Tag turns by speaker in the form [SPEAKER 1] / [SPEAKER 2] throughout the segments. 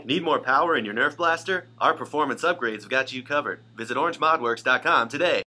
[SPEAKER 1] Need more power in your Nerf blaster? Our performance upgrades have got you covered. Visit orangemodworks.com today.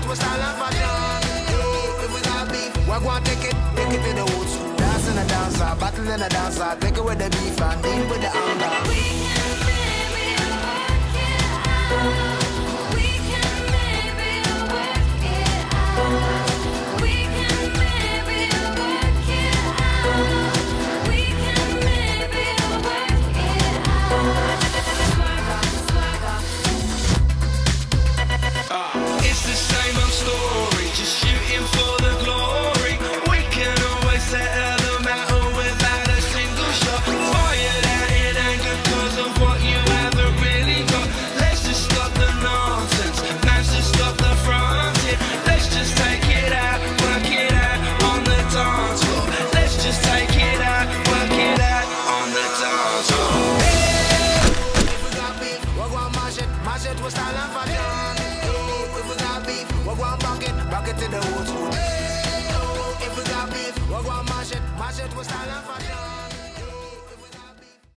[SPEAKER 2] We style and fashion. If we got beef, we're going to take it to the old school. Dance in the dancer, battle in the dancer, take it with the beef and deal with the